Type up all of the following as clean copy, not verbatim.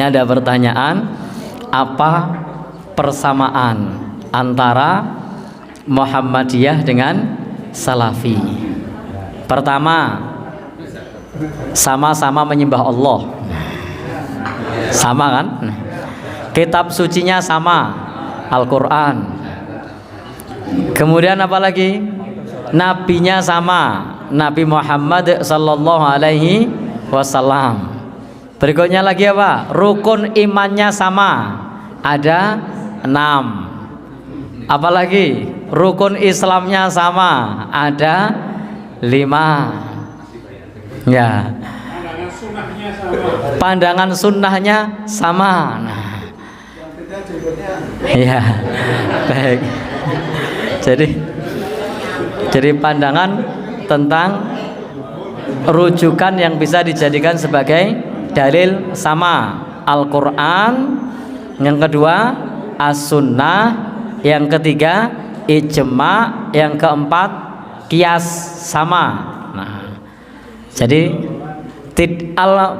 Ini ada pertanyaan, apa persamaan antara Muhammadiyah dengan Salafi? Pertama, sama-sama menyembah Allah. Sama kan? Kitab sucinya sama, Al-Quran. Kemudian apa lagi? Nabinya sama, Nabi Muhammad sallallahu alaihi wasallam. Berikutnya lagi apa? Rukun imannya sama, ada 6. Apalagi? Rukun Islamnya sama, ada 5. Ya. Pandangan sunnahnya sama. Nah. Ya, baik. Jadi pandangan tentang rujukan yang bisa dijadikan sebagai dalil sama, Al-Quran, yang kedua As-Sunnah, yang ketiga ijma, yang keempat qiyas sama. Nah, jadi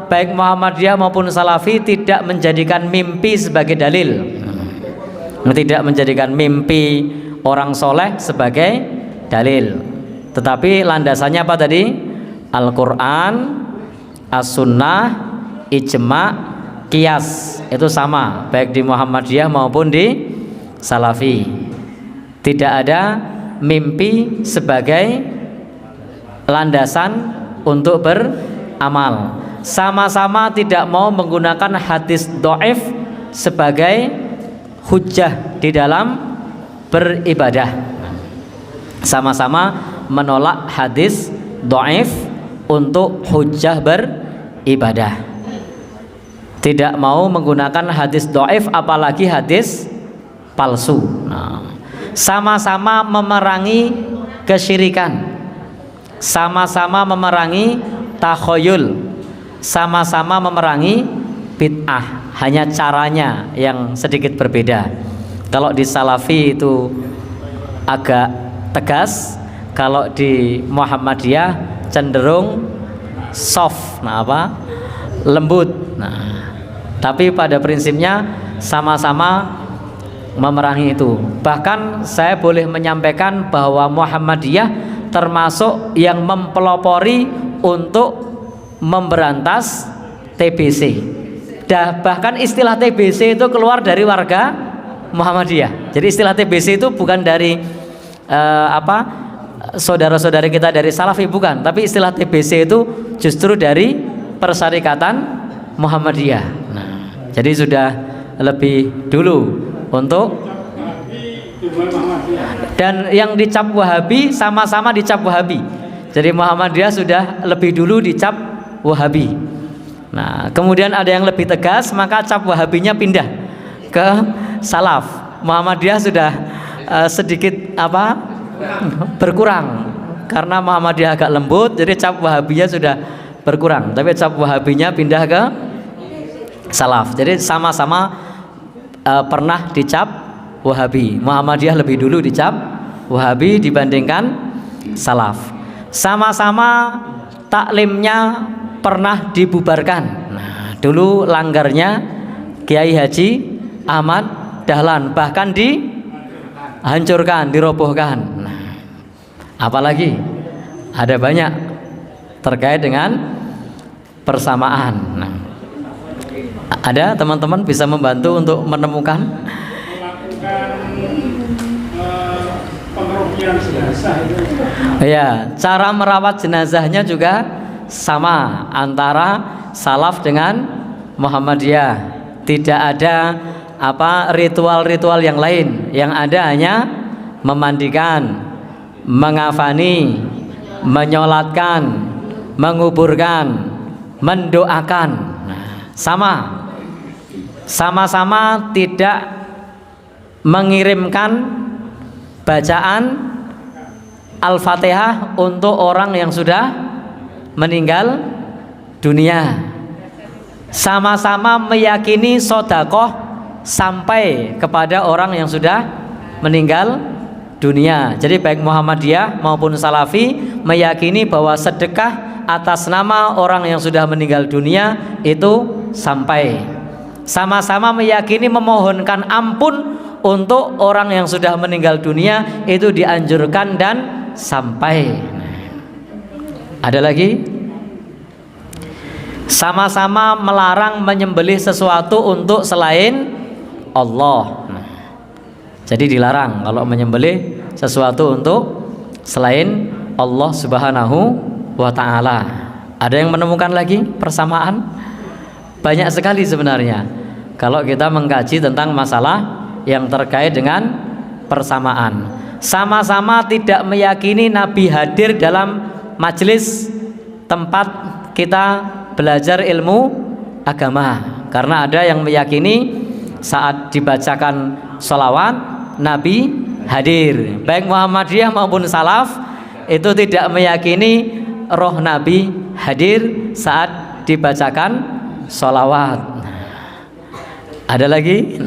baik Muhammadiyah maupun Salafi tidak menjadikan mimpi sebagai dalil, tidak menjadikan mimpi orang soleh sebagai dalil, tetapi landasannya apa tadi? Al-Quran, As-Sunnah, ijma, qiyas, itu sama baik di Muhammadiyah maupun di Salafi. Tidak ada mimpi sebagai landasan untuk beramal. Sama-sama tidak mau menggunakan hadis dhaif sebagai hujjah di dalam beribadah. Sama-sama menolak hadis dhaif untuk hujjah beribadah. Tidak mau menggunakan hadis dhaif, apalagi hadis palsu. Nah, sama-sama memerangi kesyirikan, sama-sama memerangi takhoyul, sama-sama memerangi bid'ah. Hanya caranya yang sedikit berbeda. Kalau di Salafi itu agak tegas, kalau di Muhammadiyah cenderung soft. Nah, lembut. Nah, tapi pada prinsipnya sama-sama memerangi itu. Bahkan saya boleh menyampaikan bahwa Muhammadiyah termasuk yang mempelopori untuk memberantas TBC. Bahkan istilah TBC itu keluar dari warga Muhammadiyah. Jadi istilah TBC itu bukan dari saudara-saudari kita dari Salafi, bukan, tapi istilah TBC itu justru dari Persyarikatan Muhammadiyah. Nah, jadi sudah lebih dulu untuk, dan yang dicap Wahabi sama-sama dicap Wahabi. Jadi Muhammadiyah sudah lebih dulu dicap Wahabi. Nah, kemudian ada yang lebih tegas, maka cap Wahabinya pindah ke Salaf. Muhammadiyah sudah sedikit berkurang karena Muhammadiyah agak lembut, jadi cap Wahabinya sudah berkurang, tapi cap Wahabinya pindah ke Salaf. Jadi sama-sama pernah dicap Wahabi. Muhammadiyah lebih dulu dicap Wahabi dibandingkan Salaf. Sama-sama taklimnya pernah dibubarkan. Nah, dulu langgarnya Kiai Haji Ahmad Dahlan, bahkan dihancurkan, dirobohkan. Nah, apalagi ada banyak terkait dengan persamaan. Nah, ada teman-teman bisa membantu untuk menemukan pengerupian jenazah itu. Ya, cara merawat jenazahnya juga sama antara Salaf dengan Muhammadiyah. Tidak ada ritual-ritual yang lain. Yang ada hanya memandikan, mengafani, menyolatkan, menguburkan, mendoakan. Nah, sama-sama tidak mengirimkan bacaan Al-Fatihah untuk orang yang sudah meninggal dunia. Sama-sama meyakini sedekah sampai kepada orang yang sudah meninggal dunia. Jadi baik Muhammadiyah maupun Salafi meyakini bahwa sedekah atas nama orang yang sudah meninggal dunia itu sampai. sama-sama meyakini memohonkan ampun untuk orang yang sudah meninggal dunia itu dianjurkan dan sampai. Ada lagi? Sama-sama melarang menyembelih sesuatu untuk selain Allah. Jadi dilarang kalau menyembelih sesuatu untuk selain Allah Subhanahu wa ta'ala. Ada yang menemukan lagi persamaan? Banyak sekali sebenarnya kalau kita mengkaji tentang masalah yang terkait dengan persamaan. Sama-sama tidak meyakini Nabi hadir dalam majelis tempat kita belajar ilmu agama, karena ada yang meyakini saat dibacakan sholawat Nabi hadir. Baik Muhammadiyah maupun Salaf itu tidak meyakini roh Nabi hadir saat dibacakan sholawat. Ada lagi?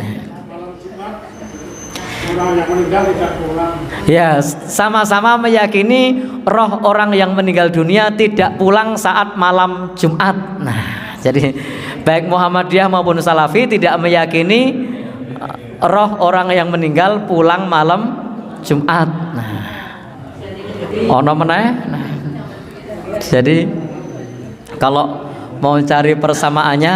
Ya, sama-sama meyakini roh orang yang meninggal dunia tidak pulang saat malam Jumat. Nah, jadi baik Muhammadiyah maupun Salafi tidak meyakini roh orang yang meninggal pulang malam Jumat. Nah, ono meneh. Nah, jadi kalau mau cari persamaannya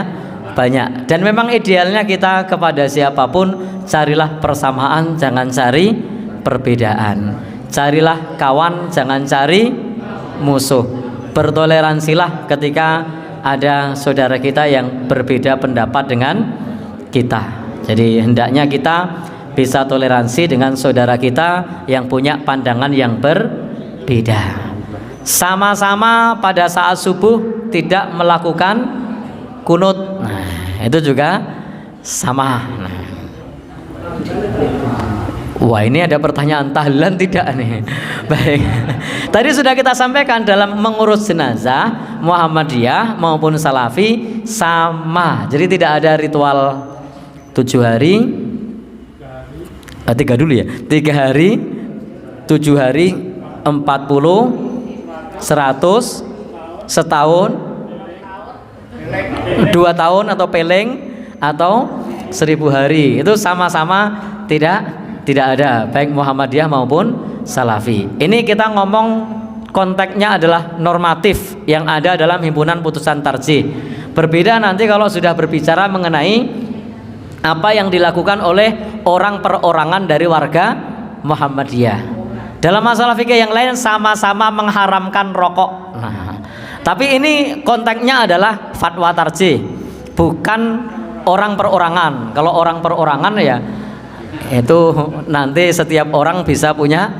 banyak, dan memang idealnya kita kepada siapapun carilah persamaan, jangan cari perbedaan. Carilah kawan, jangan cari musuh. Bertoleransilah ketika ada saudara kita yang berbeda pendapat dengan kita. Jadi hendaknya kita bisa toleransi dengan saudara kita yang punya pandangan yang berbeda. Sama-sama pada saat subuh tidak melakukan kunut. Nah, itu juga sama. Nah. Wah, ini ada pertanyaan tahlilan tidak nih? Baik. Tadi sudah kita sampaikan dalam mengurus jenazah Muhammadiyah maupun Salafi sama. Jadi tidak ada ritual 7 hari. 3 dulu ya. 3 hari, 7 hari, 40, 100, setahun, 2 tahun atau peleng atau 1000 hari. Itu sama-sama tidak ada baik Muhammadiyah maupun Salafi. Ini kita ngomong konteksnya adalah normatif yang ada dalam himpunan putusan tarjih. Berbeda nanti kalau sudah berbicara mengenai apa yang dilakukan oleh orang perorangan dari warga Muhammadiyah. Dalam masalah fikih yang lain sama-sama mengharamkan rokok. Nah, tapi ini konteksnya adalah fatwa tarjih, bukan orang perorangan. Kalau orang perorangan ya itu nanti setiap orang bisa punya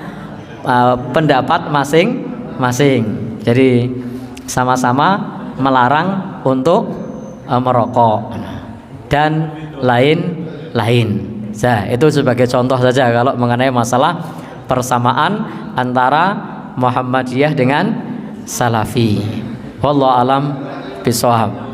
pendapat masing-masing. Jadi sama-sama melarang untuk merokok dan lain-lain. Nah, itu sebagai contoh saja kalau mengenai masalah persamaan antara Muhammadiyah dengan Salafi. Wallahu alam bishawab.